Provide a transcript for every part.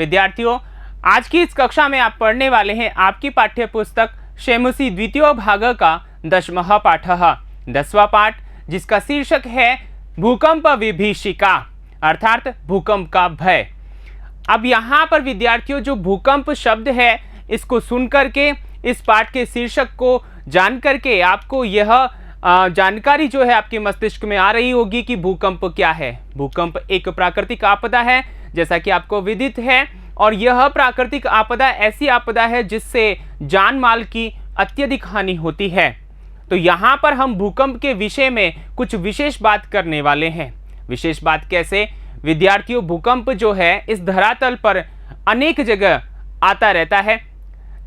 विद्यार्थियों, आज की इस कक्षा में आप पढ़ने वाले हैं आपकी पाठ्य पुस्तक शैमुसी द्वितीय भाग का 10वां पाठ, 10वां पाठ, जिसका शीर्षक है भूकंप विभीषिका अर्थात भूकंप का भय। अब यहाँ पर विद्यार्थियों जो भूकंप शब्द है इसको सुन करके इस पाठ के शीर्षक को जान करके आपको यह जानकारी जो है आपके मस्तिष्क में आ रही होगी कि भूकंप क्या है। भूकंप एक प्राकृतिक आपदा है जैसा कि आपको विदित है, और यह प्राकृतिक आपदा ऐसी आपदा है जिससे जान माल की अत्यधिक हानि होती है। तो यहाँ पर हम भूकंप के विषय में कुछ विशेष बात करने वाले हैं। विशेष बात कैसे? विद्यार्थियों, भूकंप जो है इस धरातल पर अनेक जगह आता रहता है।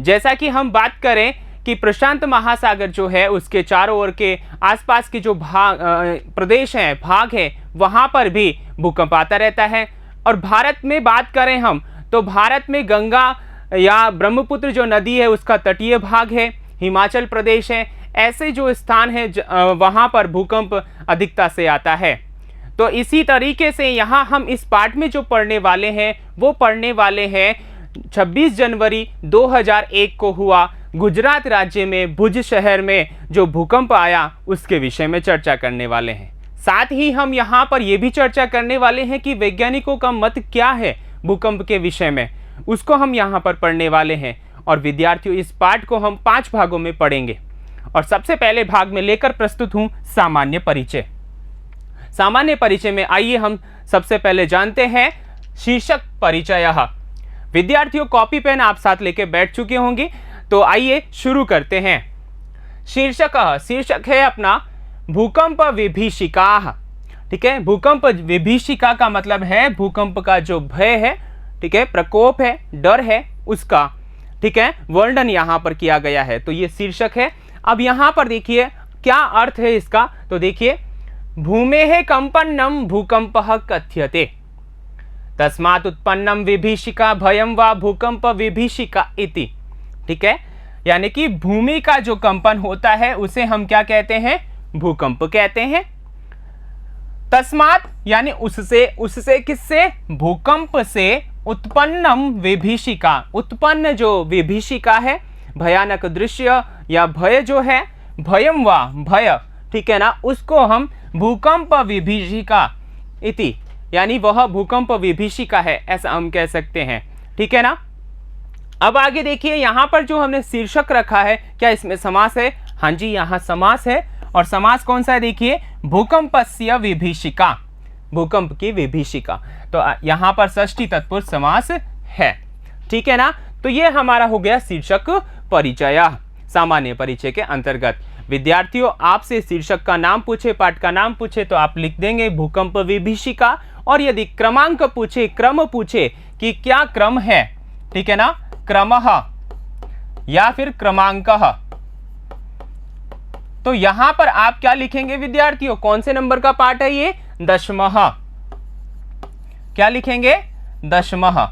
जैसा कि हम बात करें कि प्रशांत महासागर जो है उसके चारों ओर के आसपास के जो प्रदेश हैं, भाग है, वहाँ पर भी भूकंप आता रहता है। और भारत में बात करें हम तो भारत में गंगा या ब्रह्मपुत्र जो नदी है उसका तटीय भाग है, हिमाचल प्रदेश है, ऐसे जो स्थान है वहाँ पर भूकंप अधिकता से आता है। तो इसी तरीके से यहाँ हम इस पाठ में जो पढ़ने वाले हैं वो पढ़ने वाले हैं 26 जनवरी 2001 को हुआ गुजरात राज्य में भुज शहर में जो भूकंप आया उसके विषय में चर्चा करने वाले हैं। साथ ही हम यहाँ पर यह भी चर्चा करने वाले हैं कि वैज्ञानिकों का मत क्या है भूकंप के विषय में, उसको हम यहाँ पर पढ़ने वाले हैं। और विद्यार्थियों, इस पाठ को हम 5 भागों में पढ़ेंगे और सबसे पहले भाग में लेकर प्रस्तुत हूँ सामान्य परिचय। सामान्य परिचय में आइए हम सबसे पहले जानते हैं शीर्षक परिचय। विद्यार्थियों, कॉपी पेन आप साथ लेके बैठ चुके होंगे, तो आइए शुरू करते हैं। शीर्षक है अपना भूकंप विभीषिका। ठीक है, भूकंप विभीषिका का मतलब है भूकंप का जो भय है, ठीक है, प्रकोप है, डर है, उसका, ठीक है, वर्णन यहाँ पर किया गया है। तो ये शीर्षक है। अब यहाँ पर देखिए क्या अर्थ है इसका। तो देखिए, भूमेः कंपन्नं भूकंपः कथ्यते, तस्मात् उत्पन्नं विभीषिका भयं वा भूकंप विभीषिका इति। ठीक है, यानी कि भूमि का जो कंपन होता है उसे हम क्या कहते हैं? भूकंप कहते हैं। तस्मात् यानी उससे किससे? भूकंप से उत्पन्नम विभीषिका, उत्पन्न जो विभीषिका है, भयानक दृश्य या भय जो है, भयम वा भय, ठीक है ना, उसको हम भूकंप विभीषिका इति, यानी वह भूकंप विभीषिका है, ऐसा हम कह सकते हैं। ठीक है ना। अब आगे देखिए, यहाँ पर जो हमने शीर्षक रखा है, क्या इसमें समास है? हाँ जी, यहाँ समास है। और समास कौन सा है? देखिए, भूकंपस्य विभीषिका, भूकंप की विभीषिका। तो यहाँ पर षष्ठी तत्पुरुष समास है। ठीक है ना। तो ये हमारा हो गया शीर्षक परिचय, सामान्य परिचय के अंतर्गत। विद्यार्थियों, आपसे शीर्षक का नाम पूछे, पाठ का नाम पूछे तो आप लिख देंगे भूकंप विभीषिका। और यदि क्रमांक पूछे, क्रम पूछे कि क्या क्रम है, ठीक है ना, क्रमः या फिर क्रमांकः, तो यहां पर आप क्या लिखेंगे विद्यार्थियों? कौन से नंबर का पाठ है ये? 10वां। क्या लिखेंगे? 10वां।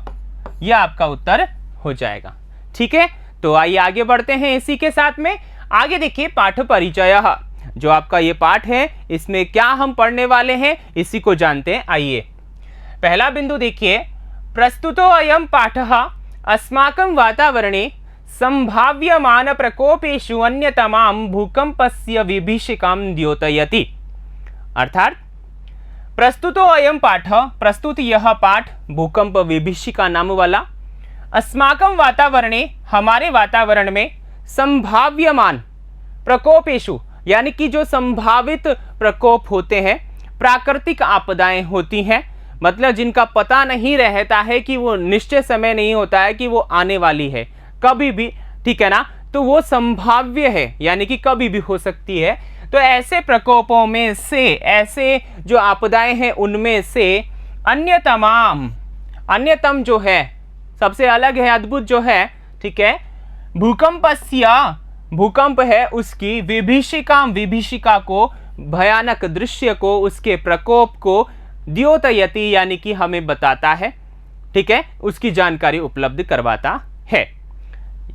यह आपका उत्तर हो जाएगा। ठीक है, तो आइए आगे बढ़ते हैं इसी के साथ में। आगे देखिए, पाठ परिचय, जो आपका ये पाठ है इसमें क्या हम पढ़ने वाले हैं इसी को जानते हैं। आइए, पहला बिंदु देखिए, प्रस्तुतो अयं पाठः अस्माकं वातावरणे संभाव्यमान प्रकोपेषु अन्यतमां भूकंपस्य विभीषिकां द्योतयति। अर्थात प्रस्तुतो अयं पाठ, प्रस्तुत यह पाठ भूकंप विभीषिका नाम वाला, अस्माकं वातावरणे, हमारे वातावरण में, संभाव्यमान प्रकोपेषु, यानी कि जो संभावित प्रकोप होते हैं, प्राकृतिक आपदाएं होती हैं, मतलब जिनका पता नहीं रहता है कि वो निश्चित समय नहीं होता है कि वो आने वाली है कभी भी, ठीक है ना, तो वो संभाव्य है, यानी कि कभी भी हो सकती है। तो ऐसे प्रकोपों में से, ऐसे जो आपदाएं हैं उनमें से अन्यतम जो है, सबसे अलग है, अद्भुत जो है, ठीक है, भूकंपस्य, भूकंप है उसकी, विभीषिका को, भयानक दृश्य को, उसके प्रकोप को, द्योतयति यानी कि हमें बताता है, ठीक है, उसकी जानकारी उपलब्ध करवाता है।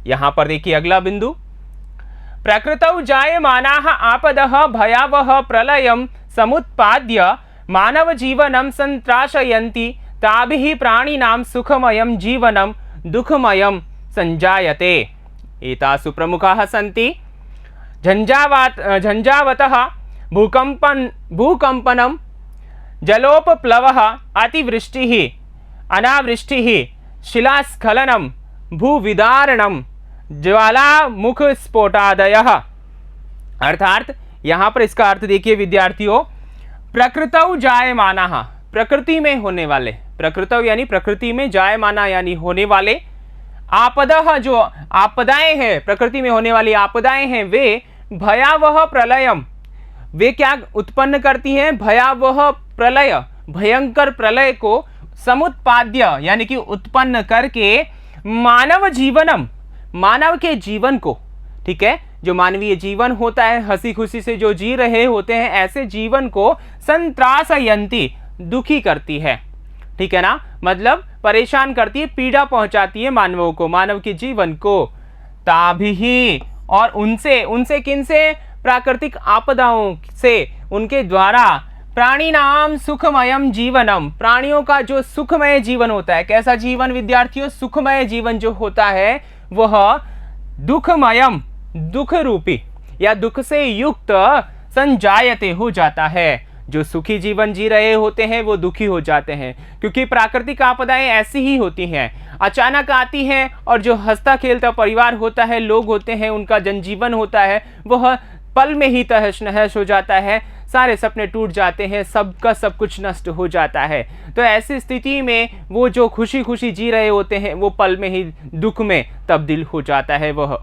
यहां पर देखिए अगला बिंदु, प्रकृतौ जायमानाः आपदः भयावह प्रलयं समुत्पाद्य मानव जीवनं संत्राशयन्ति ताभिः प्राणिनां सुखमयं जीवनं दुःखमयं संजायते। एतासु प्रमुखाः सन्ति झञ्झावतः भूकम्पनं, जलोपप्लवः, अतिवृष्टिः, अनावृष्टिः, शिलास्खलनं, भूविदारणं, ज्वालामुखस्फोटादयः। अर्थात यहाँ पर इसका अर्थ देखिए विद्यार्थियों, प्रकृतौ जायमानः, प्रकृति में होने वाले, प्रकृतौ यानी प्रकृति में, जायमाना यानी होने वाले, आपदः जो आपदाएं हैं, प्रकृति में होने वाली आपदाएं हैं, वे भयावह प्रलयम, वे क्या उत्पन्न करती हैं? भयावह प्रलय, भयंकर प्रलय को समुत्पाद्य यानी कि उत्पन्न करके मानव जीवनम, मानव के जीवन को, ठीक है, जो मानवीय जीवन होता है, हंसी खुशी से जो जी रहे होते हैं, ऐसे जीवन को संत्रासयन्ति, दुखी करती है, ठीक है ना, मतलब परेशान करती है, पीड़ा पहुंचाती है मानवों को, मानव के जीवन को। ताभिही, और उनसे किनसे? प्राकृतिक आपदाओं से, उनके द्वारा, प्राणी नाम सुखमयम जीवनम, प्राणियों का जो सुखमय जीवन होता है, कैसा जीवन विद्यार्थियों? सुखमय जीवन जो होता है वह दुखमयम, दुख रूपी या दुख से युक्त संजायते, हो जाता है। जो सुखी जीवन जी रहे होते हैं वो दुखी हो जाते हैं, क्योंकि प्राकृतिक आपदाएं ऐसी ही होती हैं, अचानक आती हैं, और जो हंसता खेलता परिवार होता है, लोग होते हैं, उनका जनजीवन होता है, वह पल में ही तहस नहस हो जाता है, सारे सपने टूट जाते हैं, सबका सब कुछ नष्ट हो जाता है। तो ऐसी स्थिति में वो जो खुशी खुशी जी रहे होते हैं वो पल में ही दुख में तब्दील हो जाता है वह,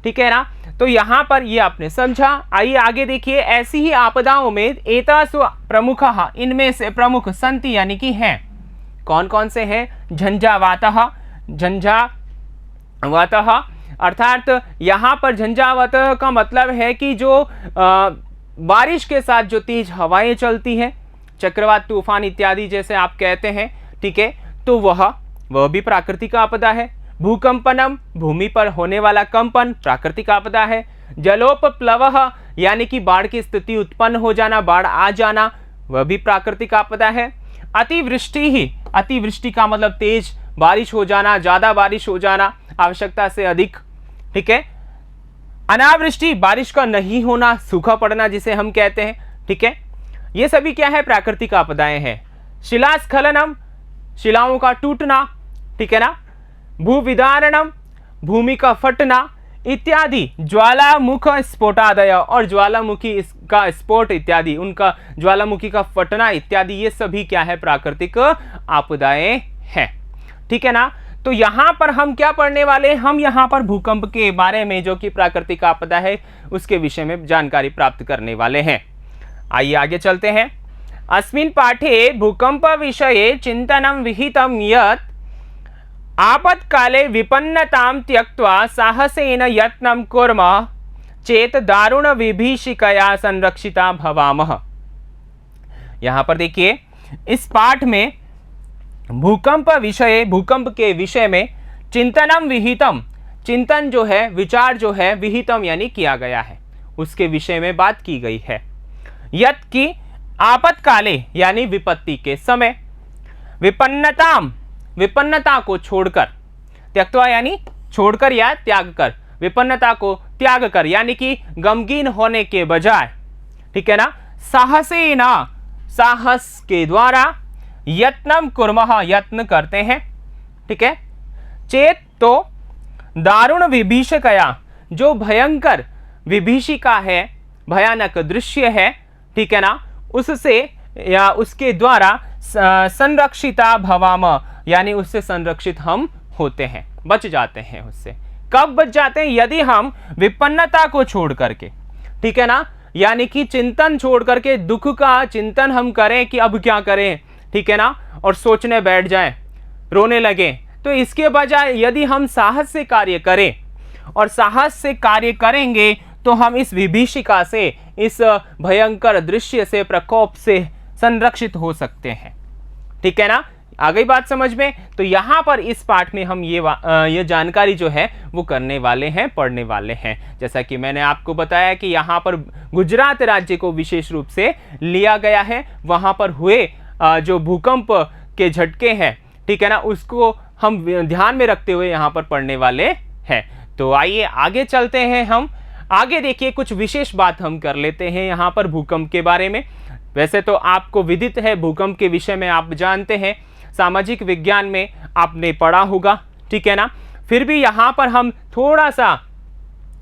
ठीक है ना। तो यहाँ पर ये आपने समझा। आइए आगे देखिए, ऐसी ही आपदाओं में एतासु प्रमुखः, इनमें से प्रमुख संति यानी कि हैं, कौन कौन से हैं? झंझावातः, झंझावातः अर्थात यहाँ पर झंझावातः का मतलब है कि जो बारिश के साथ जो तेज हवाएं चलती हैं, चक्रवात, तूफान इत्यादि जैसे आप कहते हैं, ठीक है, तो वह भी प्राकृतिक आपदा है। भूकंपनम, भूमि पर होने वाला कंपन प्राकृतिक आपदा है। जलोपप्लवः यानी कि बाढ़ की स्थिति उत्पन्न हो जाना, बाढ़ आ जाना, वह भी प्राकृतिक आपदा है। अतिवृष्टि ही, अतिवृष्टि का मतलब तेज बारिश हो जाना, ज्यादा बारिश हो जाना, आवश्यकता से अधिक, ठीक है। अनावृष्टि, बारिश का नहीं होना, सूखा पड़ना जिसे हम कहते हैं, ठीक है, ये सभी क्या है? प्राकृतिक आपदाएं हैं। शिलास्खलनम, शिलाओं का टूटना, ठीक है ना। भूविदारणम, भूमि का फटना इत्यादि। ज्वालामुख स्फोटादय, और ज्वालामुखी का स्फोट इत्यादि, उनका ज्वालामुखी का फटना इत्यादि, ये सभी क्या है? प्राकृतिक आपदाएं हैं, ठीक है ना। तो यहाँ पर हम क्या पढ़ने वाले हैं? हम यहाँ पर भूकंप के बारे में, जो कि प्राकृतिक आपदा है, उसके विषय में जानकारी प्राप्त करने वाले हैं। आइए आगे चलते हैं। अस्मिन् पाठे भूकंप विषये चिंतनं विहितं यत् आपत्काले विपन्नतां त्यक्त्वा साहसेन यत्नं कुर्मः चेत दारुण विभीषिकया संरक्षिता भवामः। यहाँ पर देखिए, इस पाठ में भूकंप विषय, भूकंप के विषय में चिंतनम विहितम, चिंतन जो है, विचार जो है, विहितम यानी किया गया है, उसके विषय में बात की गई है। यत् की आपत्काले यानी विपत्ति के समय, विपन्नताम, विपन्नता को छोड़कर, त्यक्त्वा यानी छोड़कर या त्याग कर, विपन्नता को त्याग कर यानी कि गमगीन होने के बजाय, ठीक है ना। साहसेना, साहस के द्वारा, यत्नम कुर्मः, यत्न करते हैं, ठीक है। चेत तो दारुण विभीषिकया, जो भयंकर विभीषिका है, भयानक दृश्य है, ठीक है ना, उससे या उसके द्वारा संरक्षिता भवाम, यानी उससे संरक्षित हम होते हैं, बच जाते हैं उससे। कब बच जाते हैं? यदि हम विपन्नता को छोड़ करके, ठीक है ना, यानी कि चिंतन छोड़ करके, दुख का चिंतन हम करें कि अब क्या करें, ठीक है ना, और सोचने बैठ जाएं, रोने लगे, तो इसके बजाय यदि हम साहस से कार्य करें, और साहस से कार्य करेंगे तो हम इस विभीषिका से, इस भयंकर दृश्य से, प्रकोप से संरक्षित हो सकते हैं, ठीक है ना। आ गई बात समझ में? तो यहाँ पर इस पाठ में हम ये जानकारी जो है वो करने वाले हैं, पढ़ने वाले हैं। जैसा कि मैंने आपको बताया कि यहाँ पर गुजरात राज्य को विशेष रूप से लिया गया है, वहाँ पर हुए जो भूकंप के झटके हैं, ठीक है ना, उसको हम ध्यान में रखते हुए यहाँ पर पढ़ने वाले हैं। तो आइए आगे चलते हैं। हम आगे देखिए कुछ विशेष बात हम कर लेते हैं यहाँ पर भूकंप के बारे में। वैसे तो आपको विदित है भूकंप के विषय में, आप जानते हैं, सामाजिक विज्ञान में आपने पढ़ा होगा, ठीक है ना। फिर भी यहाँ पर हम थोड़ा सा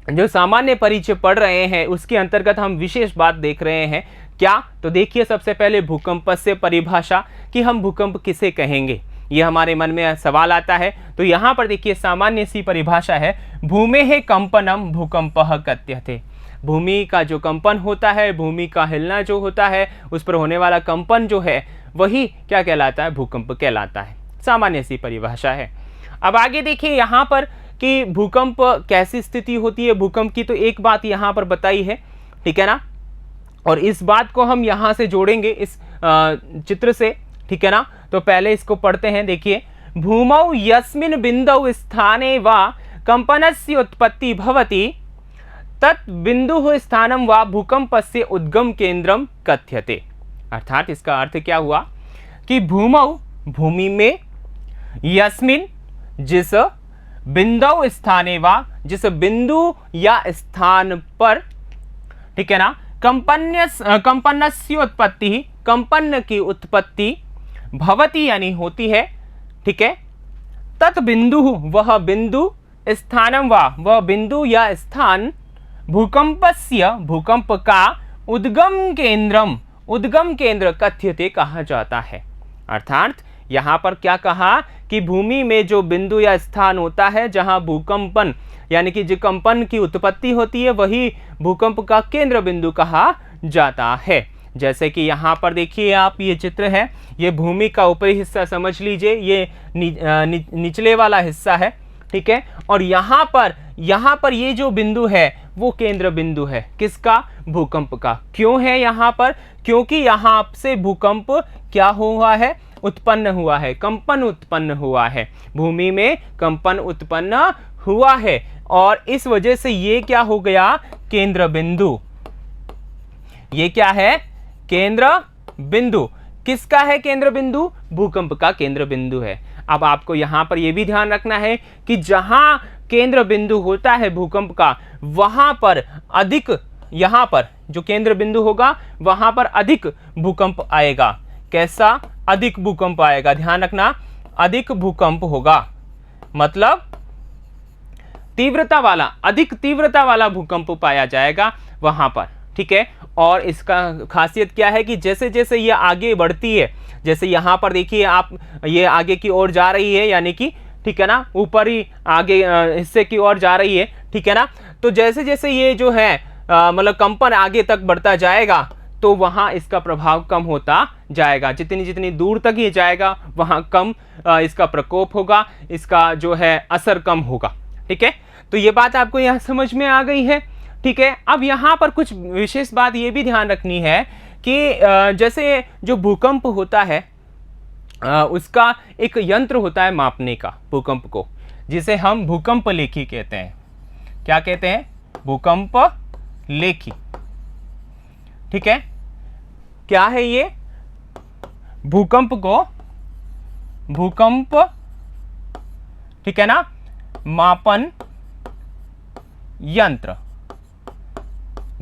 जो सामान्य परिचय पढ़ रहे हैं उसके अंतर्गत हम विशेष बात देख रहे हैं। क्या? तो देखिए सबसे पहले भूकंप से परिभाषा कि हम भूकंप किसे कहेंगे, ये हमारे मन में सवाल आता है। तो यहाँ पर देखिए सामान्य सी परिभाषा है, भूमेः कंपनम भूकंपः कथ्यते। भूमि का जो कंपन होता है, भूमि का हिलना जो होता है, उस पर होने वाला कंपन जो है वही क्या कहलाता है? भूकंप कहलाता है। सामान्य सी परिभाषा है। अब आगे देखिए यहाँ पर कि भूकंप कैसी स्थिति होती है भूकंप की, तो एक बात यहाँ पर बताई है, ठीक है ना, और इस बात को हम यहाँ से जोड़ेंगे इस चित्र से, ठीक है ना। तो पहले इसको पढ़ते हैं। देखिए, भूमौ यस्मिन् बिंदौ स्थाने वा कंपनस्य उत्पत्ति भवति तत् बिंदुः स्थानं वा भूकंपस्य उद्गम केंद्रम कथ्यते। अर्थात इसका अर्थ क्या हुआ कि भूमौ भूमि में, यस्मिन् जिस, बिंदु स्थाने वा जिस बिंदु या स्थान पर, ठीक है ना, कंपन्नस्य उत्पत्ति, कंपन की उत्पत्ति, भवति यानी होती है, ठीक है, तत् बिंदु वह बिंदु, स्थानम वा वह बिंदु या स्थान, भूकंपस्य भूकंप का, उद्गम केंद्रम उद्गम केंद्र कथ्यते कहा जाता है। अर्थात यहाँ पर क्या कहा कि भूमि में जो बिंदु या स्थान होता है जहाँ भूकंपन यानी कि जो कंपन की उत्पत्ति होती है वही भूकंप का केंद्र बिंदु कहा जाता है। जैसे कि यहाँ पर देखिए आप, ये चित्र है, ये भूमि का ऊपरी हिस्सा समझ लीजिए, ये निचले वाला हिस्सा है, ठीक है, और यहाँ पर ये जो बिंदु है वो केंद्र बिंदु है किसका? भूकंप का। क्यों है यहाँ पर? क्योंकि यहाँ से भूकंप क्या हुआ है? उत्पन्न हुआ है, कंपन उत्पन्न हुआ है, भूमि में कंपन उत्पन्न हुआ है, और इस वजह से ये क्या हो गया? केंद्र बिंदु। ये क्या है? केंद्र बिंदु। किसका है केंद्र बिंदु? भूकंप का केंद्र बिंदु है। अब आपको यहां पर यह भी ध्यान रखना है कि जहां केंद्र बिंदु होता है भूकंप का, वहां पर अधिक, यहां पर जो केंद्र बिंदु होगा वहां पर अधिक भूकंप आएगा। कैसा? अधिक भूकंप आएगा। ध्यान रखना, अधिक भूकंप होगा, मतलब तीव्रता वाला, अधिक तीव्रता वाला भूकंप पाया जाएगा वहां पर, ठीक है। और इसका खासियत क्या है कि जैसे जैसे ये आगे बढ़ती है, जैसे यहाँ पर देखिए आप, ये आगे की ओर जा रही है, यानी कि, ठीक है ना, ऊपर ही आगे हिस्से की ओर जा रही है, ठीक है ना। तो जैसे जैसे ये जो है मतलब कंपन आगे तक बढ़ता जाएगा तो वहाँ इसका प्रभाव कम होता जाएगा। जितनी जितनी दूर तक ये जाएगा वहाँ कम इसका प्रकोप होगा, इसका जो है असर कम होगा, ठीक है। तो ये बात आपको यहाँ समझ में आ गई है, ठीक है। अब यहाँ पर कुछ विशेष बात ये भी ध्यान रखनी है कि जैसे जो भूकंप होता है उसका एक यंत्र होता है मापने का भूकंप को, जिसे हम भूकंप लेखी कहते हैं। क्या कहते हैं? भूकंप लेखी, ठीक है। क्या है ये? भूकंप को, भूकंप, ठीक है ना, मापन यंत्र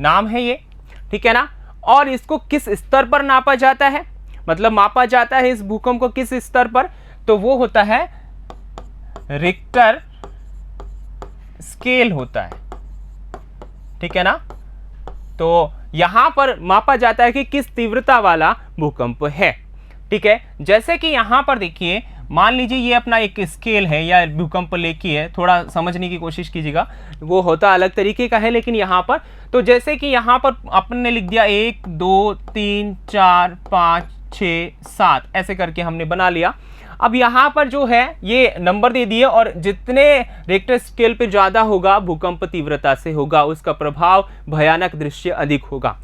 नाम है ये, ठीक है ना। और इसको किस स्तर पर नापा जाता है, मतलब मापा जाता है इस भूकंप को किस स्तर पर? तो वो होता है रिक्टर स्केल होता है, ठीक है ना। तो यहां पर मापा जाता है कि किस तीव्रता वाला भूकंप है, ठीक है। जैसे कि यहां पर देखिए, मान लीजिए ये अपना एक स्केल है या भूकंप लेखी है, थोड़ा समझने की कोशिश कीजिएगा, वो होता अलग तरीके का है, लेकिन यहाँ पर तो जैसे कि यहाँ पर अपन ने लिख दिया 1 2 3 4 5 6 7 ऐसे करके हमने बना लिया। अब यहाँ पर जो है ये नंबर दे दिए, और जितने रिक्टर स्केल पे ज़्यादा होगा भूकंप तीव्रता से होगा, उसका प्रभाव भयानक दृश्य अधिक होगा।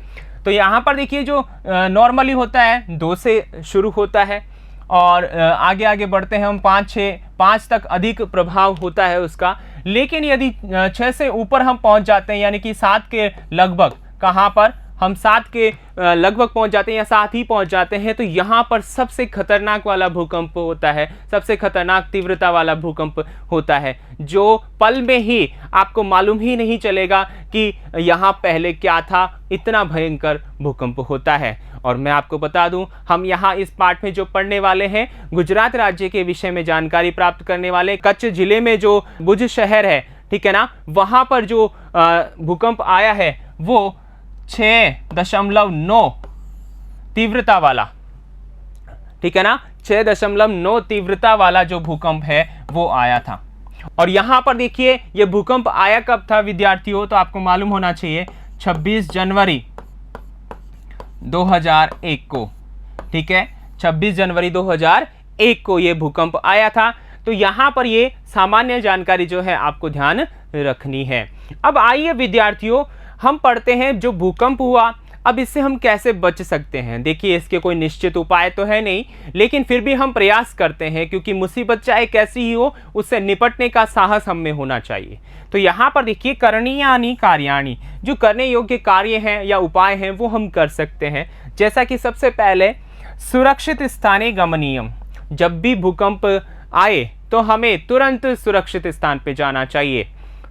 तो यहाँ पर देखिए जो नॉर्मली होता है 2 से शुरू होता है, और आगे आगे बढ़ते हैं हम 5 तक अधिक प्रभाव होता है उसका। लेकिन यदि 6 से ऊपर हम पहुंच जाते हैं, यानी कि 7 के लगभग, कहाँ पर हम 7 के लगभग पहुंच जाते हैं या साथ ही पहुंच जाते हैं, तो यहाँ पर सबसे खतरनाक वाला भूकंप होता है, सबसे खतरनाक तीव्रता वाला भूकंप होता है, जो पल में ही आपको मालूम ही नहीं चलेगा कि यहाँ पहले क्या था, इतना भयंकर भूकंप होता है। और मैं आपको बता दूं, हम यहाँ इस पाठ में जो पढ़ने वाले हैं, गुजरात राज्य के विषय में जानकारी प्राप्त करने वाले, कच्छ जिले में जो भुज शहर है, ठीक है ना, वहाँ पर जो भूकंप आया है वो 6.9 तीव्रता वाला, ठीक है ना, 6.9 तीव्रता वाला जो भूकंप है वो आया था। और यहां पर देखिए ये भूकंप आया कब था विद्यार्थियों, तो आपको मालूम होना चाहिए 26 जनवरी 2001 को, ठीक है, 26 जनवरी 2001 को ये भूकंप आया था। तो यहां पर ये सामान्य जानकारी जो है आपको ध्यान रखनी है। अब आइए विद्यार्थियों, हम पढ़ते हैं जो भूकंप हुआ, अब इससे हम कैसे बच सकते हैं। देखिए इसके कोई निश्चित उपाय तो है नहीं, लेकिन फिर भी हम प्रयास करते हैं, क्योंकि मुसीबत चाहे कैसी ही हो उससे निपटने का साहस हम में होना चाहिए। तो यहाँ पर देखिए करणीयानि कार्याणि, जो करने योग्य कार्य हैं या उपाय हैं वो हम कर सकते हैं। जैसा कि सबसे पहले सुरक्षित स्थाने गमनीयम, जब भी भूकंप आए तो हमें तुरंत सुरक्षित स्थान पे जाना चाहिए,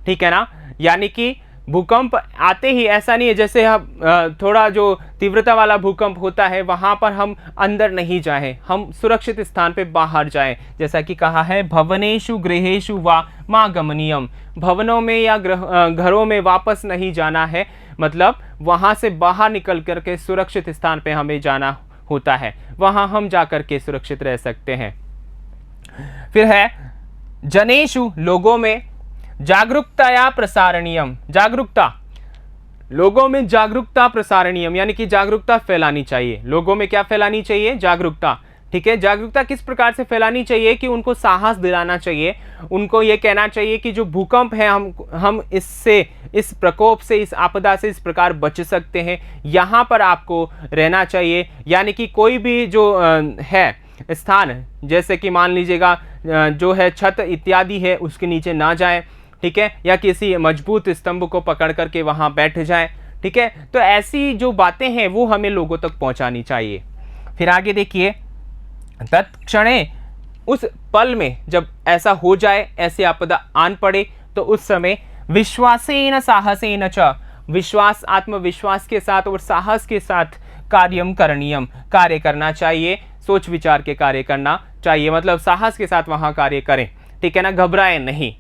ठीक है ना। यानी कि भूकंप आते ही ऐसा नहीं है जैसे हम थोड़ा जो तीव्रता वाला भूकंप होता है वहाँ पर हम अंदर नहीं जाएं, हम सुरक्षित स्थान पे बाहर जाएं। जैसा कि कहा है भवनेषु गृहेषु वा मा गमनीयम, भवनों में या घरों में वापस नहीं जाना है, मतलब वहाँ से बाहर निकल करके सुरक्षित स्थान पे हमें जाना होता है, वहाँ हम जा कर के सुरक्षित रह सकते हैं। फिर है जनेषु, लोगों में, जागरूकताया प्रसारणीयम, जागरूकता, लोगों में जागरूकता प्रसारणीयम, यानी कि जागरूकता फैलानी चाहिए। लोगों में क्या फैलानी चाहिए? जागरूकता, ठीक है। जागरूकता किस प्रकार से फैलानी चाहिए कि उनको साहस दिलाना चाहिए, उनको ये कहना चाहिए कि जो भूकंप है हम इससे, इस प्रकोप से, इस आपदा से इस प्रकार बच सकते हैं, यहाँ पर आपको रहना चाहिए। यानी कि कोई भी जो है स्थान, जैसे कि मान लीजिएगा जो है छत इत्यादि है उसके नीचे ना जाए, ठीक है, या किसी मजबूत स्तंभ को पकड़ करके वहाँ बैठ जाए, ठीक है। तो ऐसी जो बातें हैं वो हमें लोगों तक पहुँचानी चाहिए। फिर आगे देखिए, तत्क्षणे, उस पल में जब ऐसा हो जाए, ऐसी आपदा आन पड़े, तो उस समय विश्वासेन साहसेन च, विश्वास, आत्मविश्वास के साथ और साहस के साथ कार्यम करणीयम, कार्य करना चाहिए, सोच विचार के कार्य करना चाहिए, मतलब साहस के साथ वहाँ कार्य करें, ठीक है ना, घबराएं नहीं।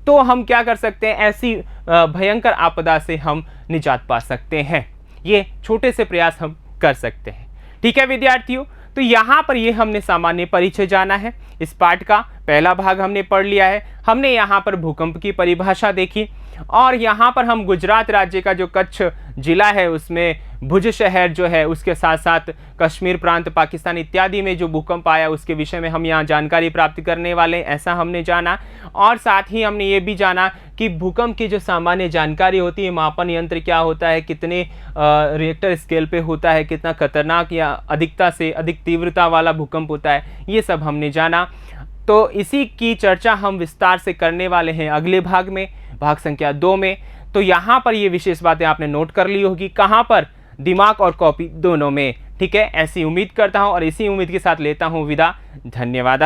तो हम क्या कर सकते हैं, ऐसी भयंकर आपदा से हम निजात पा सकते हैं। ये छोटे से प्रयास हम कर सकते हैं, ठीक है विद्यार्थियों। तो यहाँ पर ये हमने सामान्य परिचय जाना है, इस पाठ का पहला भाग हमने पढ़ लिया है। हमने यहाँ पर भूकंप की परिभाषा देखी, और यहाँ पर हम गुजरात राज्य का जो कच्छ जिला है उसमें भुज शहर जो है, उसके साथ साथ कश्मीर प्रांत, पाकिस्तान इत्यादि में जो भूकंप आया उसके विषय में हम यहाँ जानकारी प्राप्त करने वाले, ऐसा हमने जाना। और साथ ही हमने ये भी जाना कि भूकंप की जो सामान्य जानकारी होती है, मापन यंत्र क्या होता है, कितने रिएक्टर स्केल पे होता है, कितना खतरनाक या अधिकता से अधिक तीव्रता वाला भूकंप होता है, ये सब हमने जाना। तो इसी की चर्चा हम विस्तार से करने वाले हैं अगले भाग में, भाग संख्या 2 में। तो यहाँ पर ये विशेष बातें आपने नोट कर ली होगी, कहाँ पर, दिमाग और कॉपी दोनों में, ठीक है। ऐसी उम्मीद करता हूँ और इसी उम्मीद के साथ लेता हूँ विदा। धन्यवाद।